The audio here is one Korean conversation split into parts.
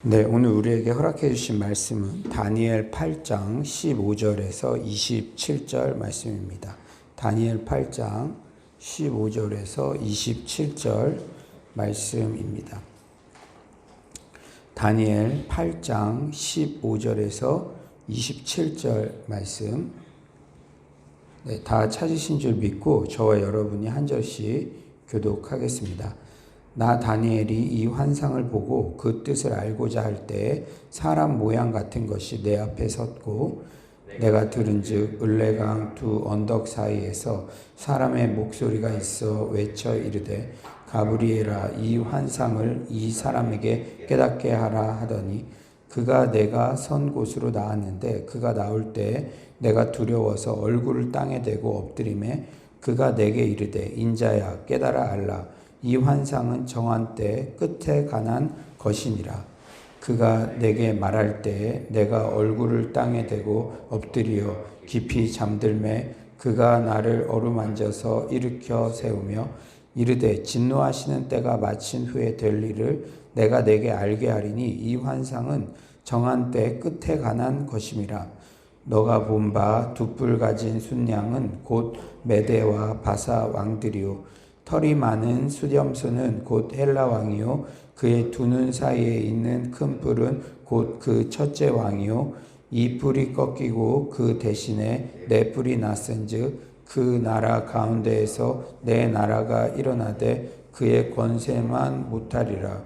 네, 오늘 우리에게 허락해 주신 말씀은 다니엘 8장 15절에서 27절 말씀입니다. 다니엘 8장 15절에서 27절 말씀입니다. 다니엘 8장 15절에서 27절 말씀. 네, 다 찾으신 줄 믿고 저와 여러분이 한 절씩 교독하겠습니다. 나 다니엘이 이 환상을 보고 그 뜻을 알고자 할 때에 사람 모양 같은 것이 내 앞에 섰고 내가 들은즉 을레강 두 언덕 사이에서 사람의 목소리가 있어 외쳐 이르되 가브리엘아 이 환상을 이 사람에게 깨닫게 하라 하더니 그가 내가 선 곳으로 나왔는데 그가 나올 때 내가 두려워서 얼굴을 땅에 대고 엎드리매 그가 내게 이르되 인자야 깨달아 알라 이 환상은 정한 때 끝에 관한 것이니라. 그가 내게 말할 때에 내가 얼굴을 땅에 대고 엎드려 깊이 잠들매 그가 나를 어루만져서 일으켜 세우며 이르되 진노하시는 때가 마친 후에 될 일을 내가 내게 알게 하리니 이 환상은 정한 때 끝에 관한 것임이라. 너가 본 바 두 뿔 가진 순양은 곧 메대와 바사 왕들이요 털이 많은 수렴수는 곧 헬라 왕이요 그의 두 눈 사이에 있는 큰 뿔은 곧 그 첫째 왕이요 이 뿔이 꺾이고 그 대신에 네 뿔이 났은즉 그 나라 가운데에서 내 나라가 일어나되 그의 권세만 못하리라.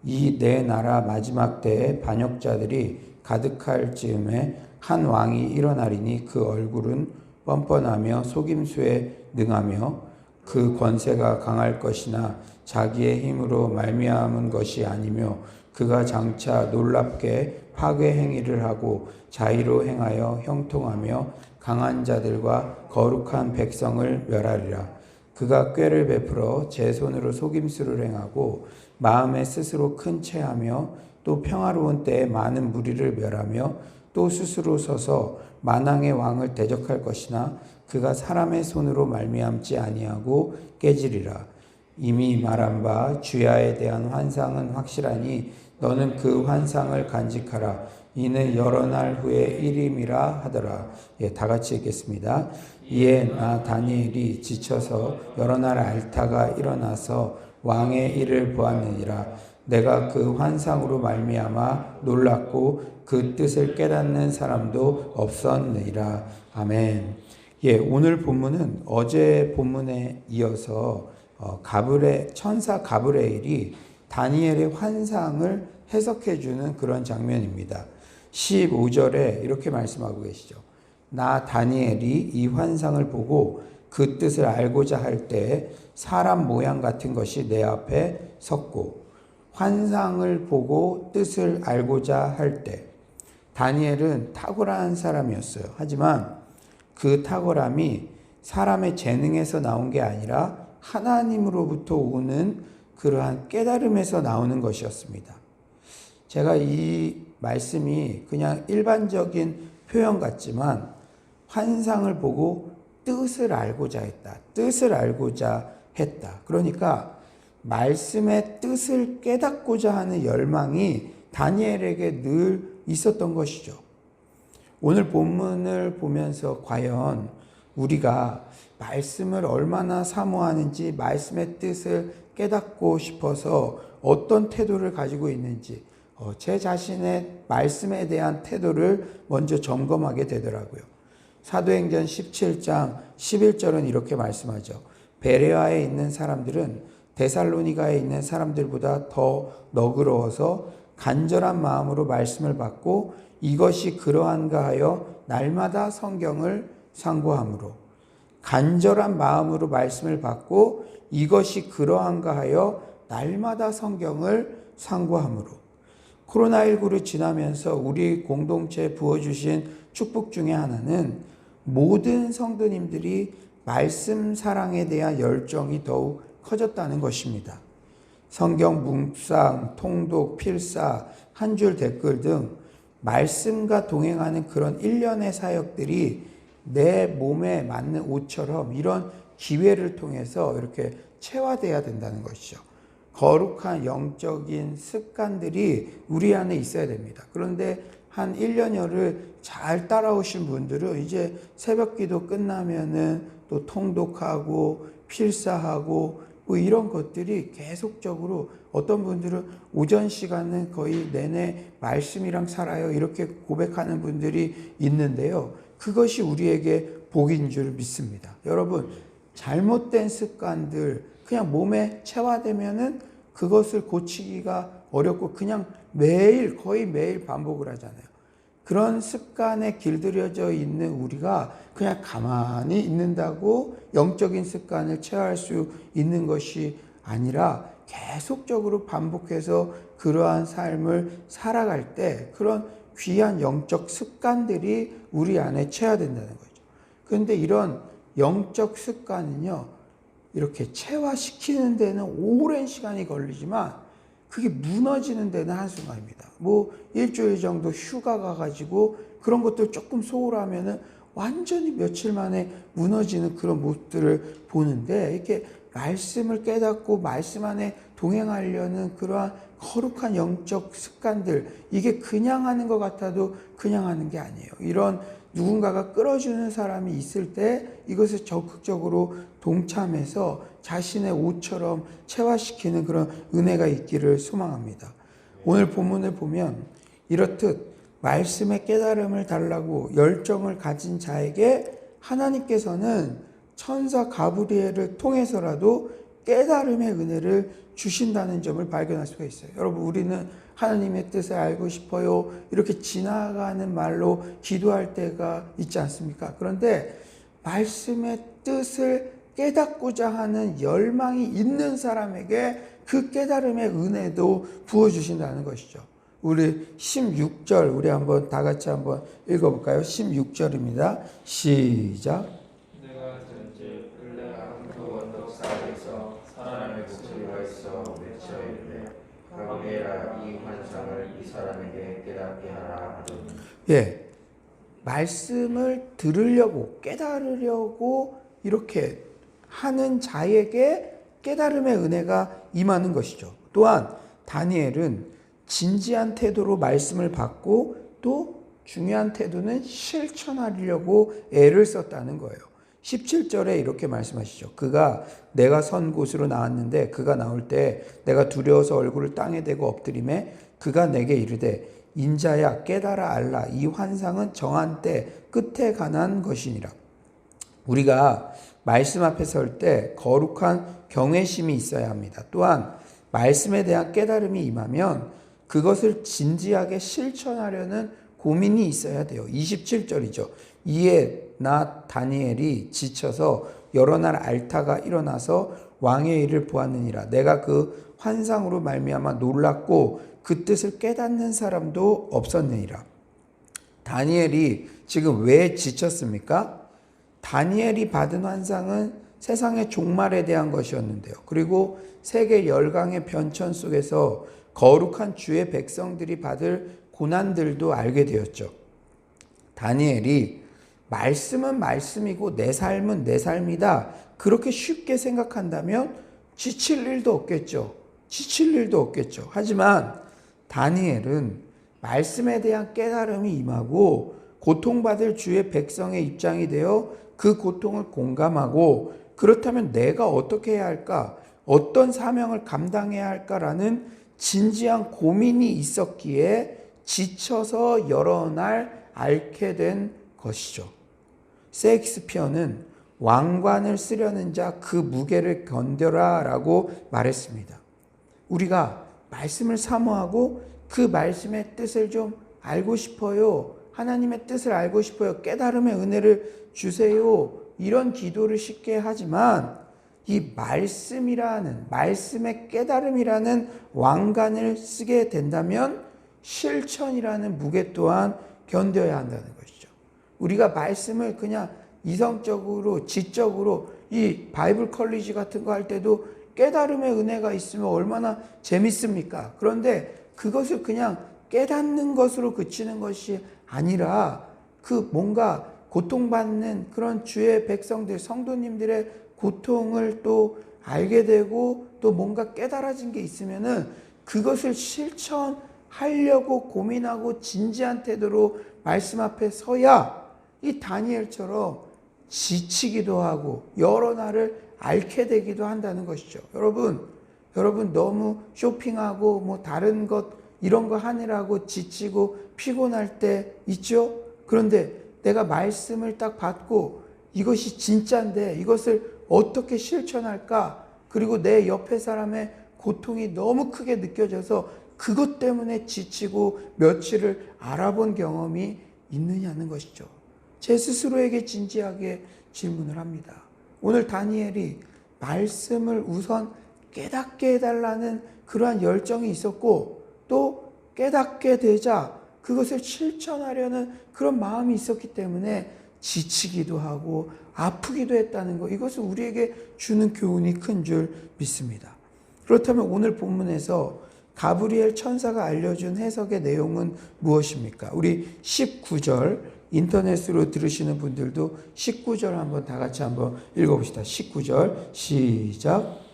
이 내 나라 마지막 때에 반역자들이 가득할 즈음에 한 왕이 일어나리니 그 얼굴은 뻔뻔하며 속임수에 능하며 그 권세가 강할 것이나 자기의 힘으로 말미암은 것이 아니며 그가 장차 놀랍게 파괴 행위를 하고 자의로 행하여 형통하며 강한 자들과 거룩한 백성을 멸하리라. 그가 꾀를 베풀어 제 손으로 속임수를 행하고 마음에 스스로 큰 체하며 또 평화로운 때에 많은 무리를 멸하며 또 스스로 서서 만왕의 왕을 대적할 것이나 그가 사람의 손으로 말미암지 아니하고 깨지리라. 이미 말한 바 주야에 대한 환상은 확실하니 너는 그 환상을 간직하라. 이는 여러 날 후에 일임이라 하더라. 다 같이 읽겠습니다. 이에 나 다니엘이 지쳐서 여러 날 앓다가 일어나서 왕의 일을 보았느니라. 내가 그 환상으로 말미암아 놀랐고 그 뜻을 깨닫는 사람도 없었느니라. 아멘. 오늘 본문은 어제 본문에 이어서 천사 가브리엘이 다니엘의 환상을 해석해 주는 그런 장면입니다. 15절에 이렇게 말씀하고 계시죠. 나 다니엘이 이 환상을 보고 그 뜻을 알고자 할 때 사람 모양 같은 것이 내 앞에 섰고 환상을 보고 뜻을 알고자 할 때 다니엘은 탁월한 사람이었어요. 하지만 그 탁월함이 사람의 재능에서 나온 게 아니라 하나님으로부터 오는 그러한 깨달음에서 나오는 것이었습니다. 제가 이 말씀이 그냥 일반적인 표현 같지만 환상을 보고 뜻을 알고자 했다. 뜻을 알고자 했다. 그러니까 말씀의 뜻을 깨닫고자 하는 열망이 다니엘에게 늘 있었던 것이죠. 오늘 본문을 보면서 과연 우리가 말씀을 얼마나 사모하는지 말씀의 뜻을 깨닫고 싶어서 어떤 태도를 가지고 있는지 제 자신의 말씀에 대한 태도를 먼저 점검하게 되더라고요. 사도행전 17장 11절은 이렇게 말씀하죠. 베레아에 있는 사람들은 데살로니가에 있는 사람들보다 더 너그러워서 간절한 마음으로 말씀을 받고 이것이 그러한가 하여 날마다 성경을 상고함으로 간절한 마음으로 말씀을 받고 이것이 그러한가 하여 날마다 성경을 상고함으로 코로나19를 지나면서 우리 공동체에 부어주신 축복 중에 하나는 모든 성도님들이 말씀 사랑에 대한 열정이 더욱 커졌다는 것입니다. 성경 묵상, 통독, 필사, 한 줄 댓글 등 말씀과 동행하는 그런 일련의 사역들이 내 몸에 맞는 옷처럼 이런 기회를 통해서 이렇게 체화되어야 된다는 것이죠. 거룩한 영적인 습관들이 우리 안에 있어야 됩니다. 그런데 한 1년여를 잘 따라오신 분들은 이제 새벽 기도 끝나면은 또 통독하고 필사하고 뭐 이런 것들이 계속적으로, 어떤 분들은 오전 시간은 거의 내내 말씀이랑 살아요 이렇게 고백하는 분들이 있는데요. 그것이 우리에게 복인 줄 믿습니다. 여러분, 잘못된 습관들 그냥 몸에 체화되면은 그것을 고치기가 어렵고 그냥 매일, 거의 매일 반복을 하잖아요. 그런 습관에 길들여져 있는 우리가 그냥 가만히 있는다고 영적인 습관을 체화할 수 있는 것이 아니라 계속적으로 반복해서 그러한 삶을 살아갈 때 그런 귀한 영적 습관들이 우리 안에 체화된다는 거죠. 그런데 이런 영적 습관은요, 이렇게 체화시키는 데는 오랜 시간이 걸리지만 그게 무너지는 데는 한순간입니다. 뭐 일주일 정도 휴가 가가지고 그런 것들 조금 소홀하면은 완전히 며칠 만에 무너지는 그런 모습들을 보는데, 이렇게 말씀을 깨닫고 말씀 안에 동행하려는 그러한 거룩한 영적 습관들, 이게 그냥 하는 것 같아도 그냥 하는 게 아니에요. 이런 누군가가 끌어주는 사람이 있을 때 이것을 적극적으로 동참해서 자신의 옷처럼 체화시키는 그런 은혜가 있기를 소망합니다. 오늘 본문을 보면 이렇듯 말씀의 깨달음을 달라고 열정을 가진 자에게 하나님께서는 천사 가브리엘을 통해서라도 깨달음의 은혜를 주신다는 점을 발견할 수가 있어요. 여러분, 우리는 하나님의 뜻을 알고 싶어요 이렇게 지나가는 말로 기도할 때가 있지 않습니까? 그런데 말씀의 뜻을 깨닫고자 하는 열망이 있는 사람에게 그 깨달음의 은혜도 부어주신다는 것이죠. 우리 16절 우리 한번 다 같이 한번 읽어볼까요? 16절입니다. 시작. 내가 전제 을레한 그 언덕 사이에서 사람의 목소리가 있어 외쳐 이르되 가브리엘아 이 환상을 이 사람에게 깨닫게 하라 하더니. 예, 말씀을 들으려고 깨달으려고 이렇게 하는 자에게 깨달음의 은혜가 임하는 것이죠. 또한 다니엘은 진지한 태도로 말씀을 받고 또 중요한 태도는 실천하려고 애를 썼다는 거예요. 17절에 이렇게 말씀하시죠. 그가 내가 선 곳으로 나왔는데 그가 나올 때 내가 두려워서 얼굴을 땅에 대고 엎드리매 그가 내게 이르되 인자야 깨달아 알라 이 환상은 정한 때 끝에 관한 것이니라. 우리가 말씀 앞에 설 때 거룩한 경외심이 있어야 합니다. 또한 말씀에 대한 깨달음이 임하면 그것을 진지하게 실천하려는 고민이 있어야 돼요. 27절이죠. 이에 나 다니엘이 지쳐서 여러 날 앓다가 일어나서 왕의 일을 보았느니라. 내가 그 환상으로 말미암아 놀랐고 그 뜻을 깨닫는 사람도 없었느니라. 다니엘이 지금 왜 지쳤습니까? 다니엘이 받은 환상은 세상의 종말에 대한 것이었는데요. 그리고 세계 열강의 변천 속에서 거룩한 주의 백성들이 받을 고난들도 알게 되었죠. 다니엘이 말씀은 말씀이고 내 삶은 내 삶이다 그렇게 쉽게 생각한다면 지칠 일도 없겠죠. 하지만 다니엘은 말씀에 대한 깨달음이 임하고 고통받을 주의 백성의 입장이 되어 그 고통을 공감하고 그렇다면 내가 어떻게 해야 할까? 어떤 사명을 감당해야 할까라는 진지한 고민이 있었기에 지쳐서 여러 날 앓게 된 것이죠. 셰익스피어는 왕관을 쓰려는 자 그 무게를 견뎌라 라고 말했습니다. 우리가 말씀을 사모하고 그 말씀의 뜻을 좀 알고 싶어요. 하나님의 뜻을 알고 싶어요. 깨달음의 은혜를 주세요. 이런 기도를 쉽게 하지만 이 말씀의 깨달음이라는 왕관을 쓰게 된다면 실천이라는 무게 또한 견뎌야 한다는 것이죠. 우리가 말씀을 그냥 이성적으로, 지적으로 이 바이블 컬리지 같은 거 할 때도 깨달음의 은혜가 있으면 얼마나 재밌습니까? 그런데 그것을 그냥 깨닫는 것으로 그치는 것이 아니라 그 뭔가 고통받는 그런 주의 백성들, 성도님들의 고통을 또 알게 되고 또 뭔가 깨달아진 게 있으면은 그것을 실천하려고 고민하고 진지한 태도로 말씀 앞에 서야 이 다니엘처럼 지치기도 하고 여러 날을 앓게 되기도 한다는 것이죠. 여러분 너무 쇼핑하고 뭐 다른 것 이런 거 하느라고 지치고 피곤할 때 있죠? 그런데 내가 말씀을 딱 받고 이것이 진짜인데 이것을 어떻게 실천할까? 그리고 내 옆에 사람의 고통이 너무 크게 느껴져서 그것 때문에 지치고 며칠을 알아본 경험이 있느냐는 것이죠. 제 스스로에게 진지하게 질문을 합니다. 오늘 다니엘이 말씀을 우선 깨닫게 해달라는 그러한 열정이 있었고 또 깨닫게 되자 그것을 실천하려는 그런 마음이 있었기 때문에 지치기도 하고 아프기도 했다는 것, 이것은 우리에게 주는 교훈이 큰 줄 믿습니다. 그렇다면 오늘 본문에서 가브리엘 천사가 알려준 해석의 내용은 무엇입니까? 우리 19절 인터넷으로 들으시는 분들도 19절 한번 다 같이 한번 읽어봅시다. 19절 시작.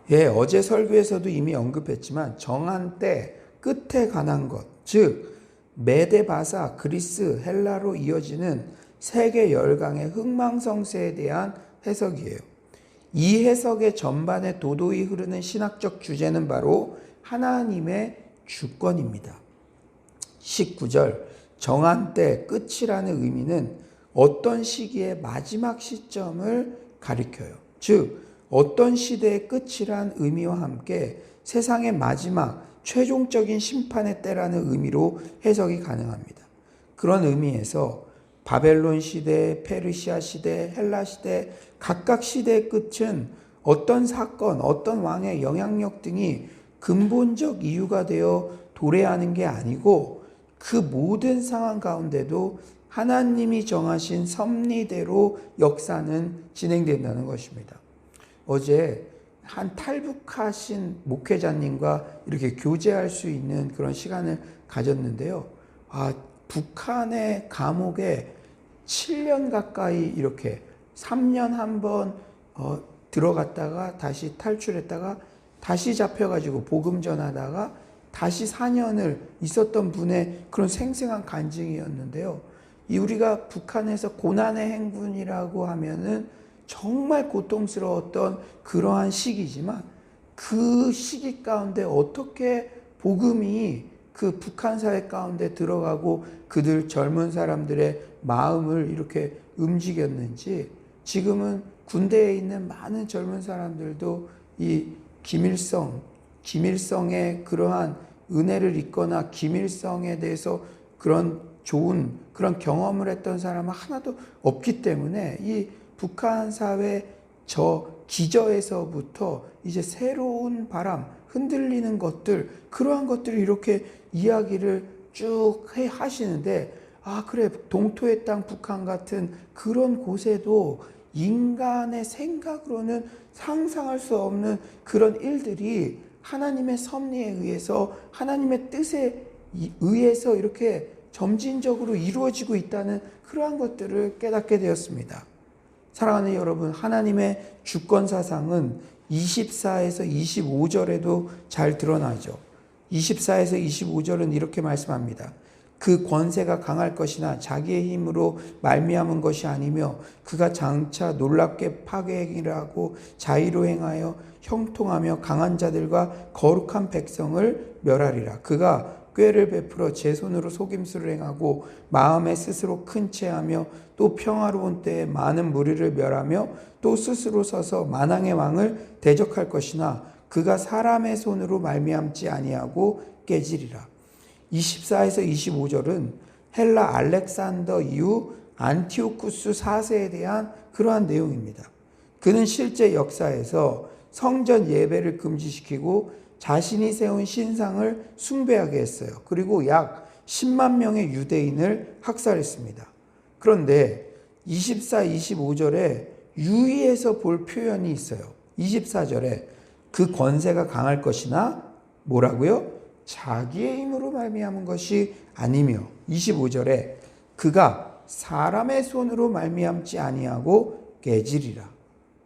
예, 어제 설교에서도 이미 언급했지만 정한 때 끝에 관한 것, 즉 메데바사, 그리스, 헬라로 이어지는 세계 열강의 흥망성쇠에 대한 해석이에요. 이 해석의 전반에 도도히 흐르는 신학적 주제는 바로 하나님의 주권입니다. 19절 정한 때 끝이라는 의미는 어떤 시기의 마지막 시점을 가리켜요. 즉 어떤 시대의 끝이란 의미와 함께 세상의 마지막 최종적인 심판의 때라는 의미로 해석이 가능합니다. 그런 의미에서 바벨론 시대, 페르시아 시대, 헬라 시대 각각 시대의 끝은 어떤 사건, 어떤 왕의 영향력 등이 근본적 이유가 되어 도래하는 게 아니고 그 모든 상황 가운데도 하나님이 정하신 섭리대로 역사는 진행된다는 것입니다. 어제 한 탈북하신 목회자님과 이렇게 교제할 수 있는 그런 시간을 가졌는데요. 북한의 감옥에 7년 가까이 이렇게 3년 한번 들어갔다가 다시 탈출했다가 다시 잡혀가지고 복음 전하다가 다시 4년을 있었던 분의 그런 생생한 간증이었는데요. 우리가 북한에서 고난의 행군이라고 하면은 정말 고통스러웠던 그러한 시기지만 그 시기 가운데 어떻게 복음이 그 북한 사회 가운데 들어가고 그들 젊은 사람들의 마음을 이렇게 움직였는지 지금은 군대에 있는 많은 젊은 사람들도 이 김일성의 그러한 은혜를 입거나 김일성에 대해서 그런 좋은 그런 경험을 했던 사람은 하나도 없기 때문에 이 북한 사회 저 기저에서부터 이제 새로운 바람, 흔들리는 것들, 그러한 것들을 이렇게 이야기를 쭉 하시는데, 그래, 동토의 땅 북한 같은 그런 곳에도 인간의 생각으로는 상상할 수 없는 그런 일들이 하나님의 섭리에 의해서, 하나님의 뜻에 의해서 이렇게 점진적으로 이루어지고 있다는 그러한 것들을 깨닫게 되었습니다. 사랑하는 여러분, 하나님의 주권 사상은 24에서 25절에도 잘 드러나죠. 24에서 25절은 이렇게 말씀합니다. 그 권세가 강할 것이나 자기의 힘으로 말미암은 것이 아니며 그가 장차 놀랍게 파괴행위하고 자의로 행하여 형통하며 강한 자들과 거룩한 백성을 멸하리라. 그가 꾀를 베풀어 제 손으로 속임수를 행하고 마음에 스스로 큰 채하며 또 평화로운 때에 많은 무리를 멸하며 또 스스로 서서 만왕의 왕을 대적할 것이나 그가 사람의 손으로 말미암지 아니하고 깨지리라. 24에서 25절은 헬라 알렉산더 이후 안티오쿠스 4세에 대한 그러한 내용입니다. 그는 실제 역사에서 성전 예배를 금지시키고 자신이 세운 신상을 숭배하게 했어요. 그리고 약 10만 명의 유대인을 학살했습니다. 그런데 24, 25절에 유의해서 볼 표현이 있어요. 24절에 그 권세가 강할 것이나 뭐라고요? 자기의 힘으로 말미암은 것이 아니며 25절에 그가 사람의 손으로 말미암지 아니하고 깨지리라.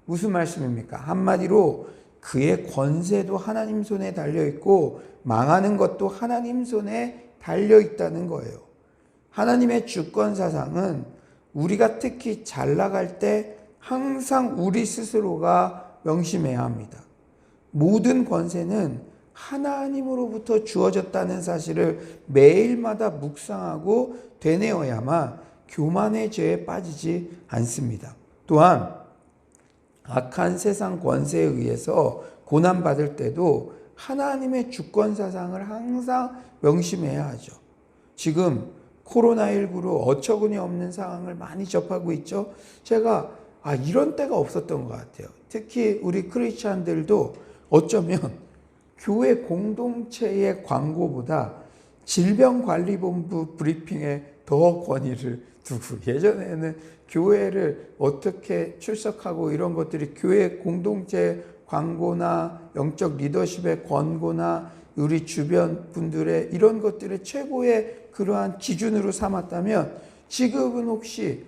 무슨 말씀입니까? 한마디로 그의 권세도 하나님 손에 달려있고 망하는 것도 하나님 손에 달려있다는 거예요. 하나님의 주권사상은 우리가 특히 잘 나갈 때 항상 우리 스스로가 명심해야 합니다. 모든 권세는 하나님으로부터 주어졌다는 사실을 매일마다 묵상하고 되뇌어야만 교만의 죄에 빠지지 않습니다. 또한 악한 세상 권세에 의해서 고난받을 때도 하나님의 주권사상을 항상 명심해야 하죠. 지금 코로나19로 어처구니 없는 상황을 많이 접하고 있죠. 제가 이런 때가 없었던 것 같아요. 특히 우리 크리스찬들도 어쩌면 교회 공동체의 광고보다 질병관리본부 브리핑에 더 권위를 두고, 예전에는 교회를 어떻게 출석하고 이런 것들이 교회 공동체 광고나 영적 리더십의 권고나 우리 주변 분들의 이런 것들을 최고의 그러한 기준으로 삼았다면, 지금은 혹시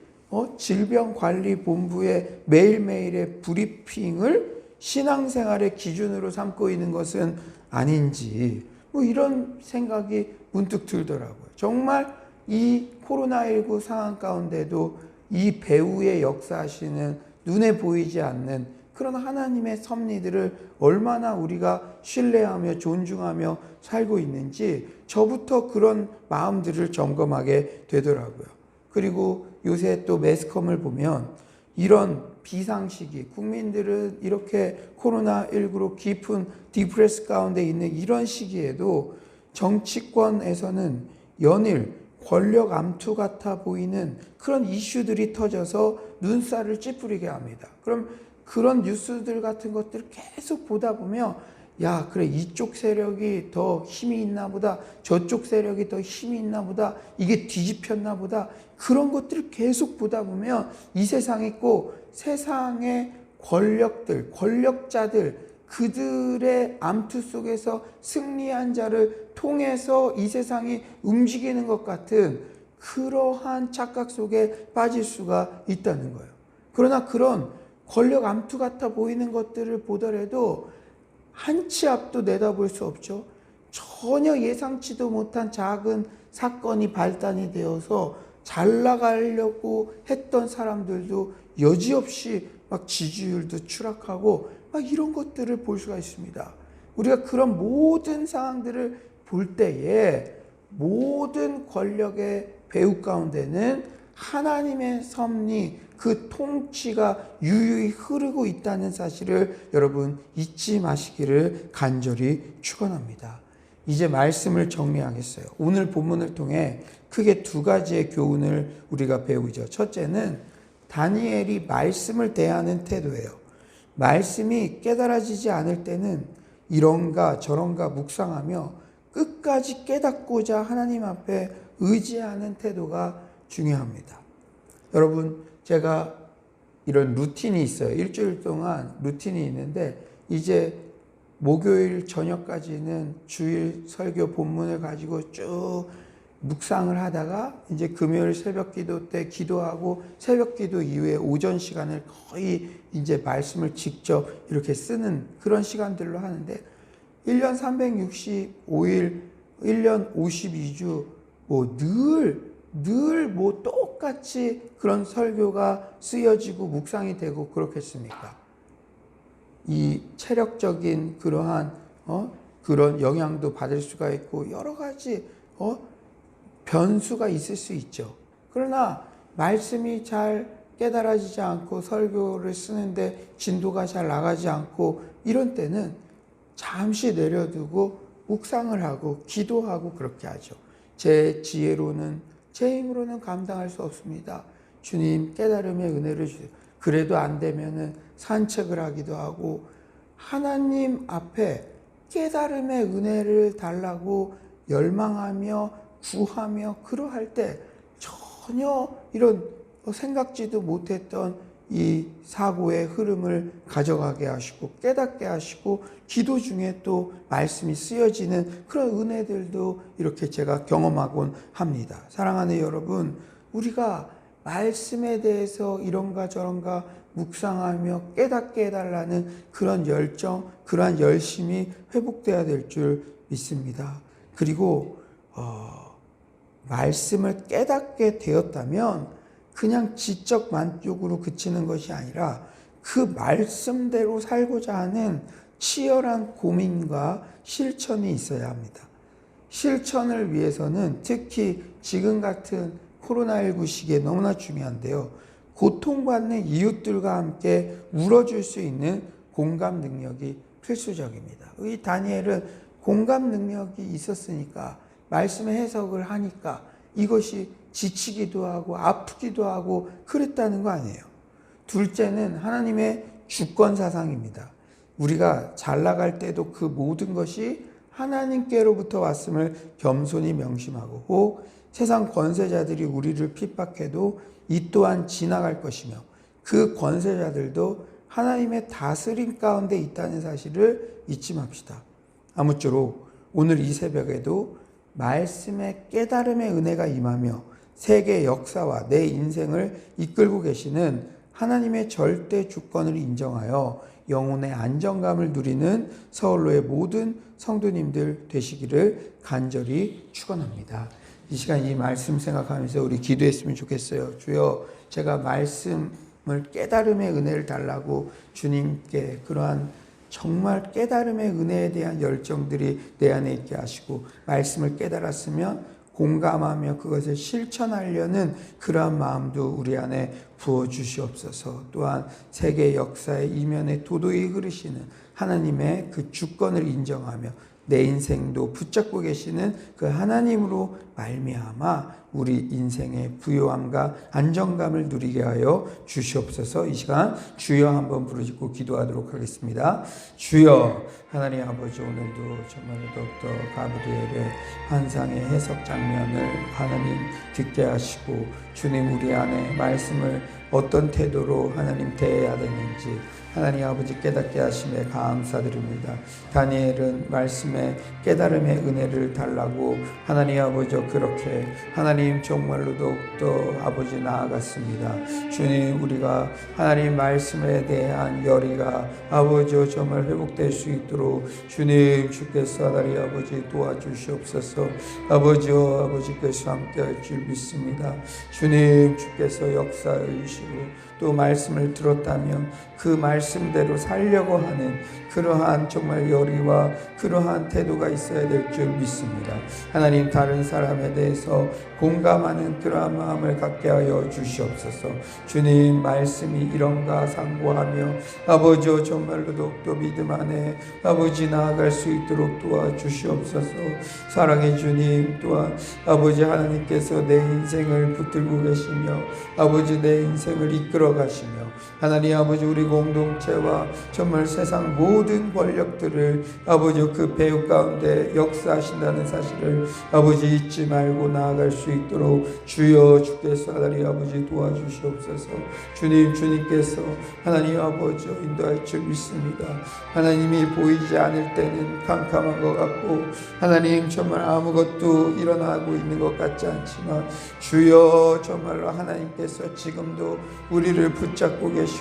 질병관리본부의 매일매일의 브리핑을 신앙생활의 기준으로 삼고 있는 것은 아닌지 이런 생각이 문득 들더라고요. 정말 이 코로나19 상황 가운데도 이 배후의 역사하시는 눈에 보이지 않는 그런 하나님의 섭리들을 얼마나 우리가 신뢰하며 존중하며 살고 있는지 저부터 그런 마음들을 점검하게 되더라고요. 그리고 요새 또 매스컴을 보면 이런 비상시기, 국민들은 이렇게 코로나19로 깊은 디프레스 가운데 있는 이런 시기에도 정치권에서는 연일 권력 암투 같아 보이는 그런 이슈들이 터져서 눈살을 찌푸리게 합니다. 그럼 그런 뉴스들 같은 것들을 계속 보다 보면 그래, 이쪽 세력이 더 힘이 있나 보다, 저쪽 세력이 더 힘이 있나 보다, 이게 뒤집혔나 보다, 그런 것들을 계속 보다 보면 이 세상에 있고 세상의 권력들, 권력자들, 그들의 암투 속에서 승리한 자를 통해서 이 세상이 움직이는 것 같은 그러한 착각 속에 빠질 수가 있다는 거예요. 그러나 그런 권력 암투 같아 보이는 것들을 보더라도 한 치 앞도 내다볼 수 없죠. 전혀 예상치도 못한 작은 사건이 발단이 되어서 잘 나가려고 했던 사람들도 여지없이 막 지지율도 추락하고 막 이런 것들을 볼 수가 있습니다. 우리가 그런 모든 상황들을 볼 때에 모든 권력의 배후 가운데는 하나님의 섭리, 그 통치가 유유히 흐르고 있다는 사실을 여러분 잊지 마시기를 간절히 축원합니다. 이제 말씀을 정리하겠어요. 오늘 본문을 통해 크게 두 가지의 교훈을 우리가 배우죠. 첫째는 다니엘이 말씀을 대하는 태도예요. 말씀이 깨달아지지 않을 때는 이런가 저런가 묵상하며 끝까지 깨닫고자 하나님 앞에 의지하는 태도가 중요합니다. 여러분, 제가 이런 루틴이 있어요. 일주일 동안 루틴이 있는데 이제 목요일 저녁까지는 주일 설교 본문을 가지고 쭉 묵상을 하다가 이제 금요일 새벽 기도 때 기도하고 새벽 기도 이후에 오전 시간을 거의 이제 말씀을 직접 이렇게 쓰는 그런 시간들로 하는데 1년 365일, 1년 52주 늘 똑같이 그런 설교가 쓰여지고 묵상이 되고 그렇겠습니까? 이 체력적인 그러한 그런 영향도 받을 수가 있고 여러 가지 변수가 있을 수 있죠. 그러나 말씀이 잘 깨달아지지 않고 설교를 쓰는데 진도가 잘 나가지 않고 이런 때는 잠시 내려두고 묵상을 하고 기도하고 그렇게 하죠. 제 지혜로는 제 힘으로는 감당할 수 없습니다. 주님 깨달음의 은혜를 주세요. 그래도 안 되면은 산책을 하기도 하고 하나님 앞에 깨달음의 은혜를 달라고 열망하며 구하며 그러할 때 전혀 이런 생각지도 못했던 이 사고의 흐름을 가져가게 하시고 깨닫게 하시고 기도 중에 또 말씀이 쓰여지는 그런 은혜들도 이렇게 제가 경험하곤 합니다. 사랑하는 여러분, 우리가 말씀에 대해서 이런가 저런가 묵상하며 깨닫게 해달라는 그런 열정, 그러한 열심이 회복돼야 될 줄 믿습니다. 그리고 말씀을 깨닫게 되었다면 그냥 지적 만족으로 그치는 것이 아니라 그 말씀대로 살고자 하는 치열한 고민과 실천이 있어야 합니다. 실천을 위해서는 특히 지금 같은 코로나19 시기에 너무나 중요한데요. 고통받는 이웃들과 함께 울어줄 수 있는 공감 능력이 필수적입니다. 이 다니엘은 공감 능력이 있었으니까 말씀의 해석을 하니까 이것이 지치기도 하고 아프기도 하고 그랬다는 거 아니에요. 둘째는 하나님의 주권 사상입니다. 우리가 잘 나갈 때도 그 모든 것이 하나님께로부터 왔음을 겸손히 명심하고 혹 세상 권세자들이 우리를 핍박해도 이 또한 지나갈 것이며 그 권세자들도 하나님의 다스림 가운데 있다는 사실을 잊지 맙시다. 아무쪼록 오늘 이 새벽에도 말씀의 깨달음의 은혜가 임하며 세계 역사와 내 인생을 이끌고 계시는 하나님의 절대 주권을 인정하여 영혼의 안정감을 누리는 서울로의 모든 성도님들 되시기를 간절히 축원합니다. 이 시간 이 말씀 생각하면서 우리 기도했으면 좋겠어요. 주여, 제가 말씀을 깨달음의 은혜를 달라고 주님께 그러한 정말 깨달음의 은혜에 대한 열정들이 내 안에 있게 하시고 말씀을 깨달았으면 공감하며 그것을 실천하려는 그러한 마음도 우리 안에 부어주시옵소서. 또한 세계 역사의 이면에 도도히 흐르시는 하나님의 그 주권을 인정하며 내 인생도 붙잡고 계시는 그 하나님으로 말미암아 우리 인생의 부요함과 안정감을 누리게 하여 주시옵소서. 이 시간 주여 한번 부르짖고 기도하도록 하겠습니다. 주여, 하나님 아버지, 오늘도 정말 더욱더 가브리엘의 환상의 해석 장면을 하나님 듣게 하시고 주님 우리 안에 말씀을 어떤 태도로 하나님 대해야 되는지 하나님 아버지 깨닫게 하심에 감사드립니다. 다니엘은 말씀의 깨달음의 은혜를 달라고 하나님 아버지 그렇게 하나님 정말로 더욱더 아버지 나아갔습니다. 주님, 우리가 하나님 말씀에 대한 열의가 아버지 정말 회복될 수 있도록 주님 주께서 하나님 아버지 도와주시옵소서. 아버지와 아버지께서 함께할 줄 믿습니다. 주님 주께서 역사해 주시고 또 말씀을 들었다면 그 말씀대로 살려고 하는 그러한 정말 열의와 그러한 태도가 있어야 될 줄 믿습니다. 하나님, 다른 사람에 대해서 공감하는 그러한 마음을 갖게 하여 주시옵소서. 주님 말씀이 이런가 상고하며 아버지 정말로 더욱더 믿음 안에 아버지 나아갈 수 있도록 도와주시옵소서. 사랑의 주님, 또한 아버지 하나님께서 내 인생을 붙들고 계시며 아버지 내 인생을 이끌어 가시며 하나님 아버지 우리 공동체와 정말 세상 모든 권력들을 아버지 그 배후 가운데 역사하신다는 사실을 아버지 잊지 말고 나아갈 수 있도록 주여 주께서 하나님 아버지 도와주시옵소서. 주님 주님께서 하나님 아버지 인도할 줄 믿습니다. 하나님이 보이지 않을 때는 캄캄한 것 같고 하나님 정말 아무것도 일어나고 있는 것 같지 않지만 주여 정말로 하나님께서 지금도 우리를 붙잡고 계시고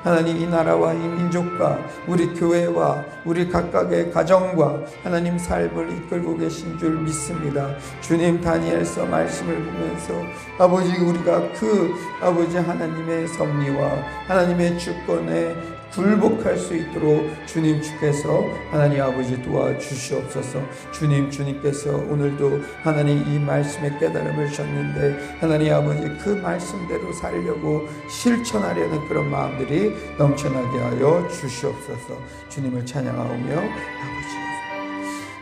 하나님 이 나라와 이 민족과 우리 교회와 우리 각각의 가정과 하나님 삶을 이끌고 계신 줄 믿습니다. 주님 다니엘서 말씀을 보면서 아버지 우리가 그 아버지 하나님의 섭리와 하나님의 주권에 굴복할 수 있도록 주님 주께서 하나님 아버지 도와주시옵소서. 주님 주님께서 오늘도 하나님 이 말씀의 깨달음을 주셨는데 하나님 아버지 그 말씀대로 살려고 실천하려는 그런 마음들이 넘쳐나게 하여 주시옵소서. 주님을 찬양하오며 아버지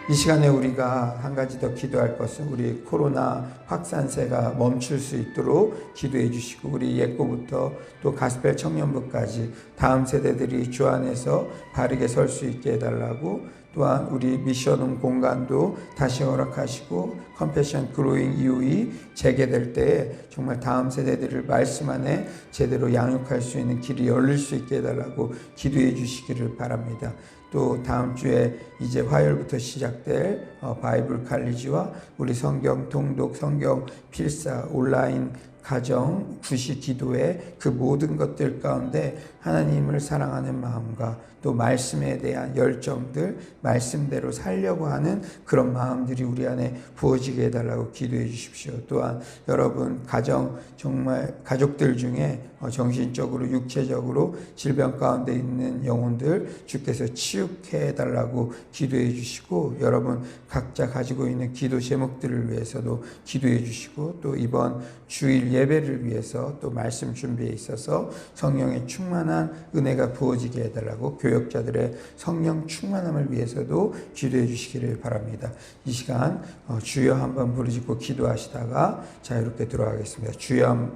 이 시간에 우리가 한 가지 더 기도할 것은 우리 코로나 확산세가 멈출 수 있도록 기도해 주시고 우리 예고부터 또 가스펠 청년부까지 다음 세대들이 주 안에서 바르게 설 수 있게 해달라고 또한 우리 미션홈 공간도 다시 허락하시고 컴패션 그로잉 이후에 재개될 때에 정말 다음 세대들을 말씀 안에 제대로 양육할 수 있는 길이 열릴 수 있게 해달라고 기도해 주시기를 바랍니다. 또 다음 주에 이제 화요일부터 시작될 바이블 칼리지와 우리 성경 통독, 성경 필사, 온라인 가정, 구시 기도회 그 모든 것들 가운데 하나님을 사랑하는 마음과 또 말씀에 대한 열정들, 말씀대로 살려고 하는 그런 마음들이 우리 안에 부어지게 해달라고 기도해 주십시오. 또한 여러분 가정 정말 가족들 중에 정신적으로 육체적으로 질병 가운데 있는 영혼들 주께서 치유해 해달라고 기도해 주시고 여러분 각자 가지고 있는 기도 제목들을 위해서도 기도해 주시고 또 이번 주일 예배를 위해서 또 말씀 준비에 있어서 성령의 충만한 은혜가 부어지게 해달라고 교역자들의 성령 충만함을 위해서도 기도해 주시기를 바랍니다. 이 시간 주여 한번 부르짖고 기도하시다가 자유롭게 들어가겠습니다. 주여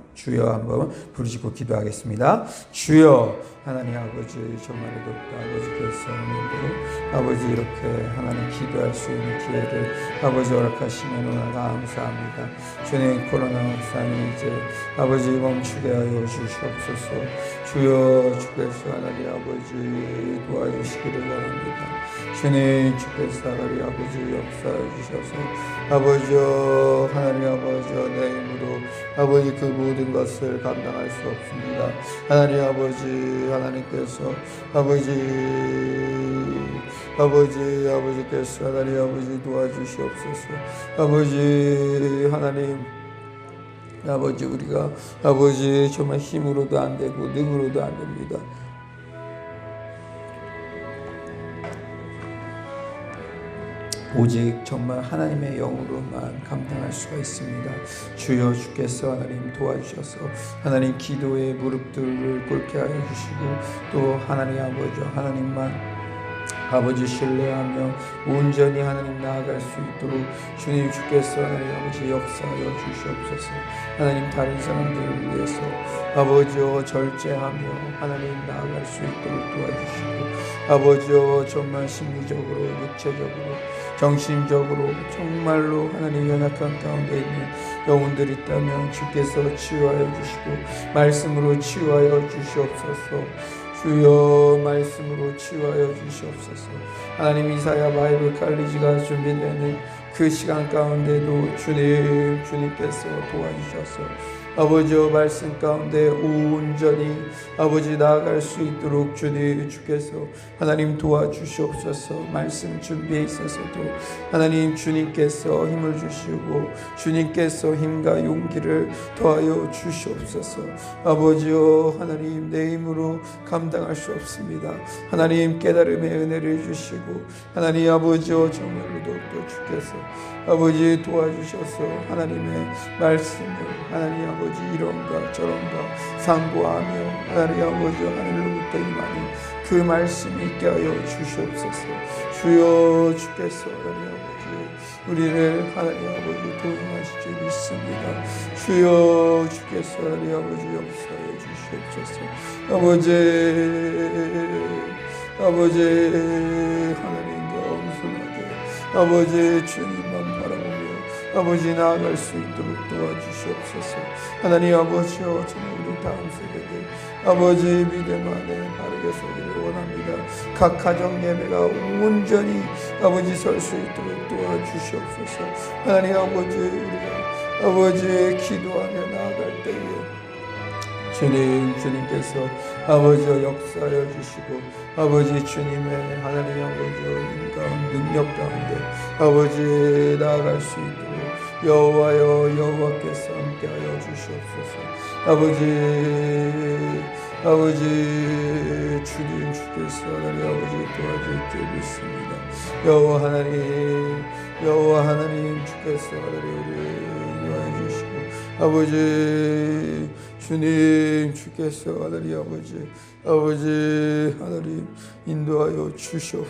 한번 부르짖고 기도하겠습니다. 주여 하나님 아버지 정말로 높다 아버지께서 오늘도 아버지 이렇게 하나님 기도할 수 있는 기회를 아버지 허락하시면 오늘 감사합니다. 주님 코로나 확산이 이제 아버지 멈추게 하여 주시옵소서. 주여 주께서 하나님 아버지 도와주시기를 바랍니다. 주님 주께서 하나님 아버지 역사해 주셔서 아버지여 하나님 아버지여 내 힘으로 아버지 그 모든 것을 감당할 수 없습니다. 하나님 아버지 하나님께서 아버지께서 하나님 아버지 도와주시옵소서. 아버지 하나님 아버지 우리가 아버지 정말 힘으로도 안 되고 능으로도 안 됩니다. 오직 정말 하나님의 영으로만 감당할 수가 있습니다. 주여 주께서 하나님 도와주셔서 하나님 기도의 무릎들을 꿇게 하여 주시고 또 하나님 아버지 하나님만 아버지 신뢰하며 온전히 하나님 나아갈 수 있도록 주님 주께서 하나님 아버지 역사하여 주시옵소서. 하나님 다른 사람들을 위해서 아버지여 절제하며 하나님 나아갈 수 있도록 도와주시고 아버지여 정말 심리적으로 육체적으로 정신적으로 정말로 하나님 연약한 가운데 있는 영혼들이 있다면 주께서 치유하여 주시고 말씀으로 치유하여 주시옵소서. 주여 말씀으로 치유하여 주시옵소서. 하나님 이사야 바이블 칼리지가 준비되는 그 시간 가운데도 주님께서 도와주셔서 아버지여 말씀 가운데 온전히 아버지 나아갈 수 있도록 주께서 하나님 도와주시옵소서. 말씀 준비에 있어서도 하나님 주님께서 힘을 주시고 주님께서 힘과 용기를 더하여 주시옵소서. 아버지여 하나님 내 힘으로 감당할 수 없습니다. 하나님 깨달음의 은혜를 주시고 하나님 아버지여 정말로도 또 주께서 아버지 도와주셔서 하나님의 말씀을 하나님 아버지 이런가 저런가 상고하며 하나님 아버지 하늘로부터 임하는 그 말씀이 있게 하여 주시옵소서. 주여 주께서 하나님 아버지 우리를 하나님 아버지 도움하실 줄 믿습니다. 주여 주께서 하나님 아버지 역사해 주시옵소서. 아버지 하나님과 엄선하게 아버지 주님만 바라보며 아버지 나아갈 수 있도록 도와주시옵소서. 하나님 아버지여 정말 우리 다음 세대들 아버지 믿음 안에 바르게 서기를 원합니다. 각 가정 예배가 온전히 아버지 설 수 있도록 도와주시옵소서. 하나님 아버지 우리가 아버지 기도하며 나아갈 때에 주님께서 아버지여 역사하여 주시고 아버지 주님의 하나님 아버지여 인간 능력 가운데 아버지 나아갈 수 있도록 여호와께서 함께하여 주시옵소서. 아버지 주님 주께서 하나님 아버지 도와줄 줄 믿습니다. 여호와 하나님 주께서 하나님 우리를 인도하여 주시고 아버지 주님 주께서 하나님 아버지 하나님 인도하여 주시옵소서.